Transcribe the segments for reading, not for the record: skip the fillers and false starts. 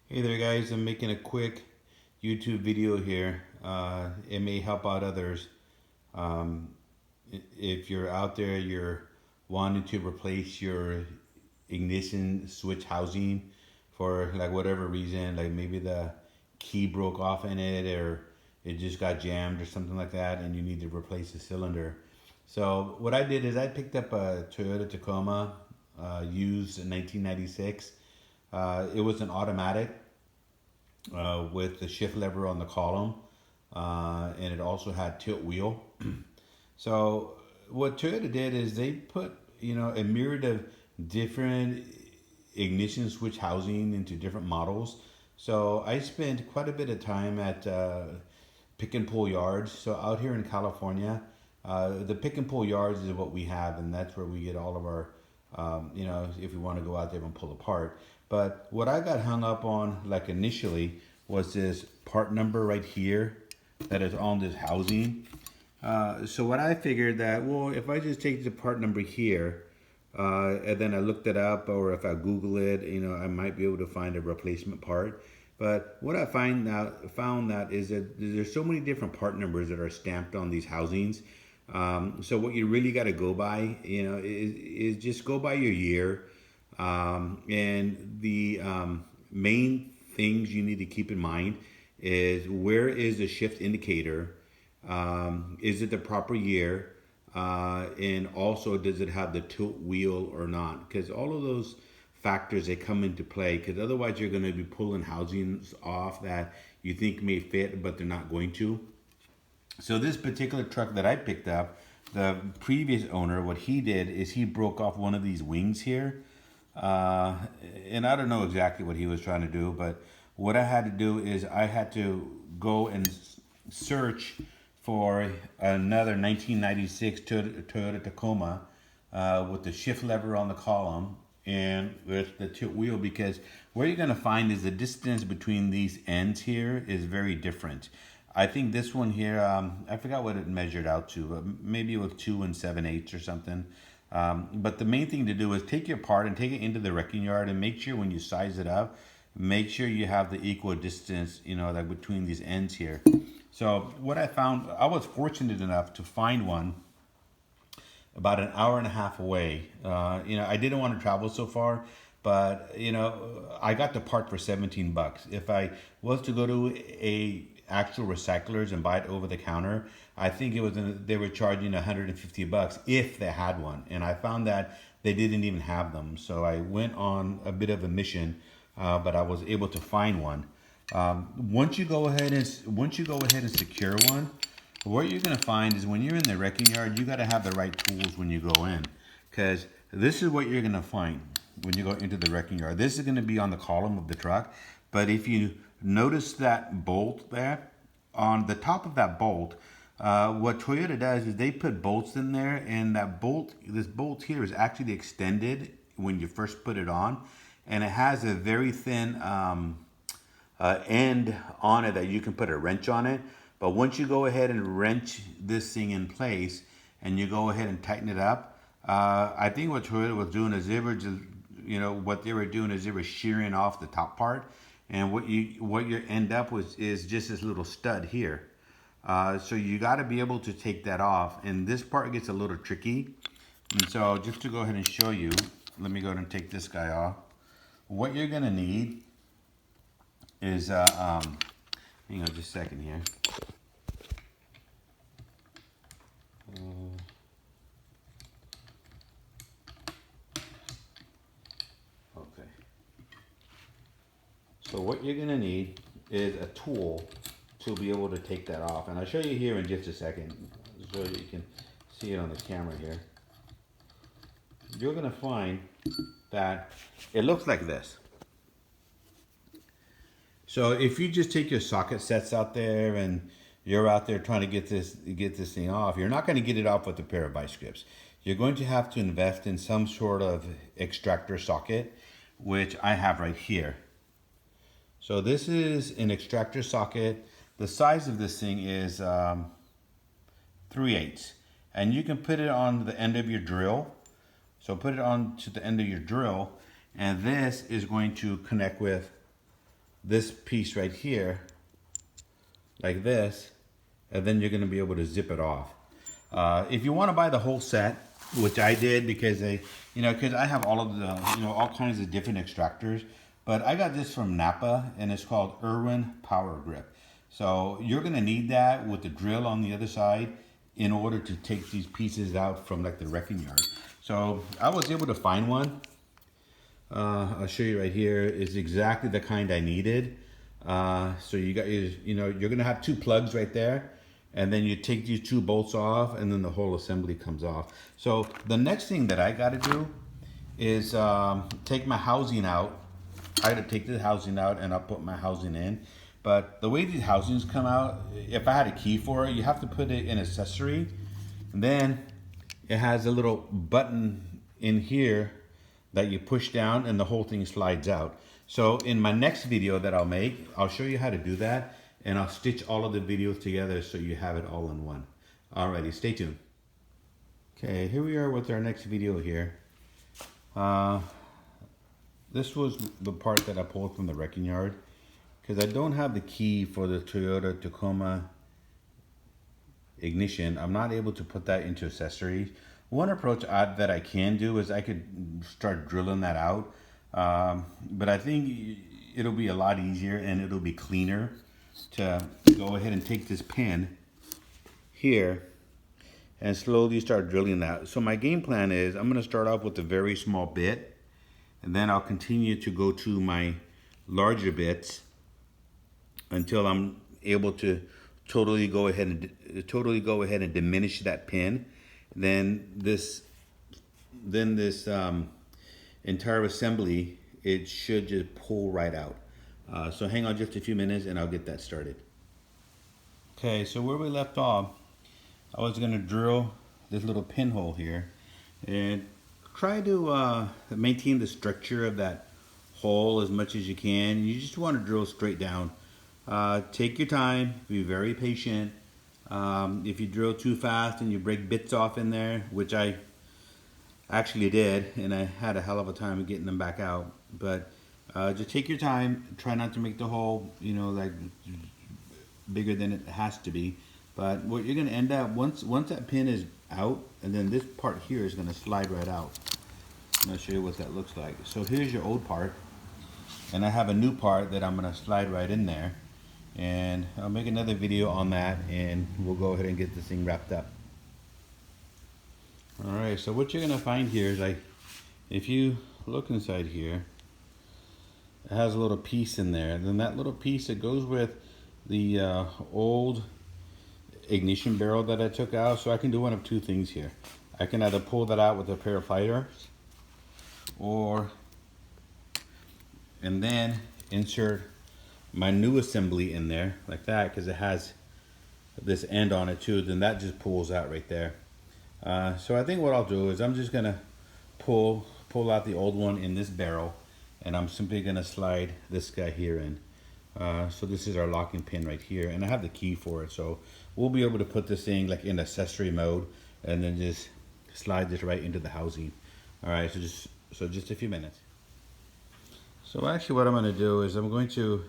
Hey there guys, I'm making a quick YouTube video here. It may help out others. Um, if you're out there, you're wanting to replace your ignition switch housing for like whatever reason, like maybe the key broke off in it or it just got jammed or something like that and you need to replace the cylinder. So what I did is I picked up a Toyota Tacoma used in 1996. It was an automatic with the shift lever on the column, and it also had tilt wheel. So what Toyota did is they put a myriad of different ignition switch housing into different models. So I spent quite a bit of time at pick and pull yards. So out here in California, the pick and pull yards is what we have, and that's where we get all of our, if we want to go out there and pull apart. But what I got hung up on, like initially, was this part number right here that is on this housing. So what I figured that, well, if I just take the part number here, and then I looked it up, or if I Google it, I might be able to find a replacement part. But what I found that is that there's so many different part numbers that are stamped on these housings. So what you really got to go by, is just go by your year. And the main things you need to keep in mind is where is the shift indicator? Is it the proper year? And also, does it have the tilt wheel or not? Because all of those factors, they come into play, because otherwise you're going to be pulling housings off that you think may fit, but they're not going to. So this particular truck that I picked up, the previous owner, what he did is he broke off one of these wings here. And I don't know exactly what he was trying to do, but what I had to do is I had to go and search for another 1996 Toyota Tacoma with the shift lever on the column and with the tilt wheel, because what you're going to find is the distance between these ends here is very different. I think this one here, I forgot what it measured out to, but maybe it was 2 7/8 or something. But the main thing to do is take your part and take it into the wrecking yard and make sure when you size it up, make sure you have the equal distance, like between these ends here. So what I found, I was fortunate enough to find one about an hour and a half away. I didn't want to travel so far, but I got the part for 17 bucks. If I was to go to a actual recyclers and buy it over the counter, I think they were charging 150 bucks if they had one, and I found that they didn't even have them. So I went on a bit of a mission, but I was able to find one. Once you go ahead and secure one, what you're gonna find is when you're in the wrecking yard, you got to have the right tools when you go in, because this is what you're gonna find when you go into the wrecking yard. This is gonna be on the column of the truck, but if you notice that bolt there, on the top of that bolt, what Toyota does is they put bolts in there, and this bolt here is actually extended when you first put it on, and it has a very thin end on it that you can put a wrench on it. But once you go ahead and wrench this thing in place and you go ahead and tighten it up, I think what Toyota was doing is they were shearing off the top part, and what you end up with is just this little stud here. So you got to be able to take that off, and this part gets a little tricky. And so just to go ahead and show you, let me go ahead and take this guy off. What you're gonna need is hang on just a second here. Okay. So what you're gonna need is a tool to be able to take that off, and I'll show you here in just a second, so you can see it on the camera here. You're gonna find that it looks like this. So if you just take your socket sets out there and you're out there trying to get this thing off, you're not going to get it off with a pair of vice grips. You're going to have to invest in some sort of extractor socket, which I have right here. So this is an extractor socket. The size of this thing is 3/8, and you can put it on the end of your drill. So put it on to the end of your drill, and this is going to connect with this piece right here, like this, and then you're gonna be able to zip it off. If you wanna buy the whole set, which I did because because I have all of the, all kinds of different extractors, but I got this from Napa and it's called Irwin Power Grip. So you're gonna need that with the drill on the other side in order to take these pieces out from like the wrecking yard. So I was able to find one. I'll show you right here. It's exactly the kind I needed. So you got you're gonna have 2 plugs right there, and then you take these 2 bolts off, and then the whole assembly comes off. So the next thing that I got to do is take my housing out. I got to take the housing out, and I'll put my housing in. But the way these housings come out, if I had a key for it, you have to put it in accessory, and then it has a little button in here that you push down and the whole thing slides out. So in my next video that I'll make, I'll show you how to do that, and I'll stitch all of the videos together so you have it all in one. Alrighty, stay tuned. Okay, here we are with our next video here. This was the part that I pulled from the wrecking yard because I don't have the key for the Toyota Tacoma ignition. I'm not able to put that into accessories. One approach that I can do is I could start drilling that out, but I think it'll be a lot easier and it'll be cleaner to go ahead and take this pin here and slowly start drilling that. So my game plan is I'm going to start off with a very small bit, and then I'll continue to go to my larger bits until I'm able to totally go ahead and diminish that pin. Then this entire assembly, it should just pull right out. So hang on just a few minutes and I'll get that started. Okay, so where we left off, I was going to drill this little pinhole here and try to maintain the structure of that hole as much as you can. You just want to drill straight down. Take your time, be very patient. If you drill too fast and you break bits off in there, which I actually did, and I had a hell of a time getting them back out, but just take your time. Try not to make the hole like bigger than it has to be. But what you're going to end up, once that pin is out, and then this part here is going to slide right out. I'm going to show you what that looks like. So here's your old part, and I have a new part that I'm going to slide right in there, and I'll make another video on that, and we'll go ahead and get this thing wrapped up. Alright, so what you're going to find here is, like, if you look inside here, it has a little piece in there. Then that little piece, it goes with the old ignition barrel that I took out. So I can do one of 2 things here. I can either pull that out with a pair of pliers, and then insert my new assembly in there like that, because it has this end on it too. Then that just pulls out right there. So I think what I'll do is I'm just gonna pull out the old one in this barrel, and I'm simply gonna slide this guy here in. So this is our locking pin right here, and I have the key for it, so we'll be able to put this thing like in accessory mode and then just slide this right into the housing. All right, so just a few minutes. So actually what I'm going to do is I'm going to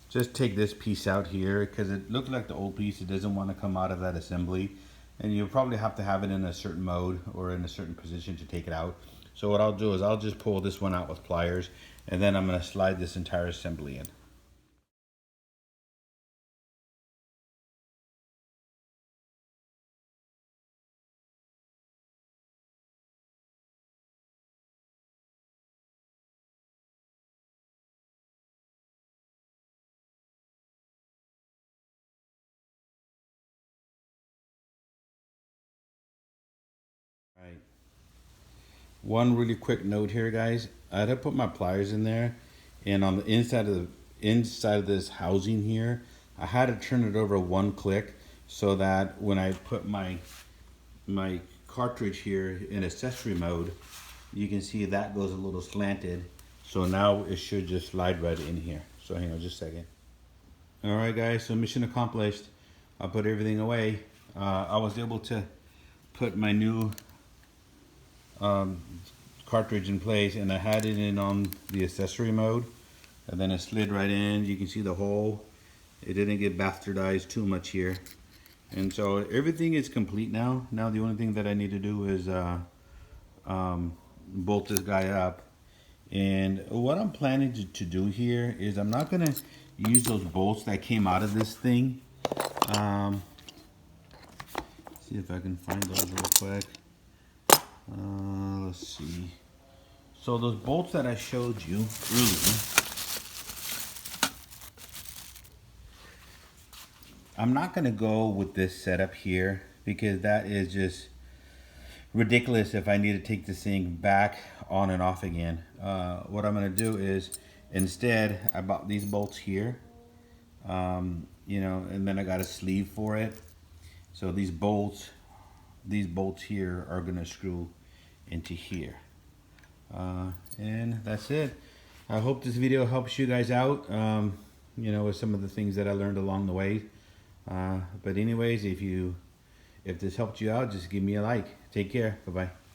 just take this piece out here because it looked like the old piece. It doesn't want to come out of that assembly, and you'll probably have to have it in a certain mode or in a certain position to take it out. So what I'll do is I'll just pull this one out with pliers, and then I'm going to slide this entire assembly in. Right. One really quick note here, guys. I had to put my pliers in there, and on the inside of this housing here, I had to turn it over 1 click so that when I put my cartridge here in accessory mode, you can see that goes a little slanted. So now it should just slide right in here. So hang on just a second. All right, guys. So mission accomplished. I put everything away. I was able to put my new cartridge in place, and I had it in on the accessory mode. and then it slid right in. You can see the hole. It didn't get bastardized too much here. And so everything is complete now. Now the only thing that I need to do is bolt this guy up. And what I'm planning to do here is I'm not gonna use those bolts that came out of this thing. See if I can find those real quick. Let's see. So those bolts that I showed you earlier, I'm not gonna go with this setup here because that is just ridiculous if I need to take this thing back on and off again. What I'm gonna do is instead I bought these bolts here, you know, and then I got a sleeve for it. So these bolts here are gonna screw into here, and that's it. I hope this video helps you guys out, you know, with some of the things that I learned along the way. But anyways, if this helped you out, just give me a like. Take care. Bye-bye.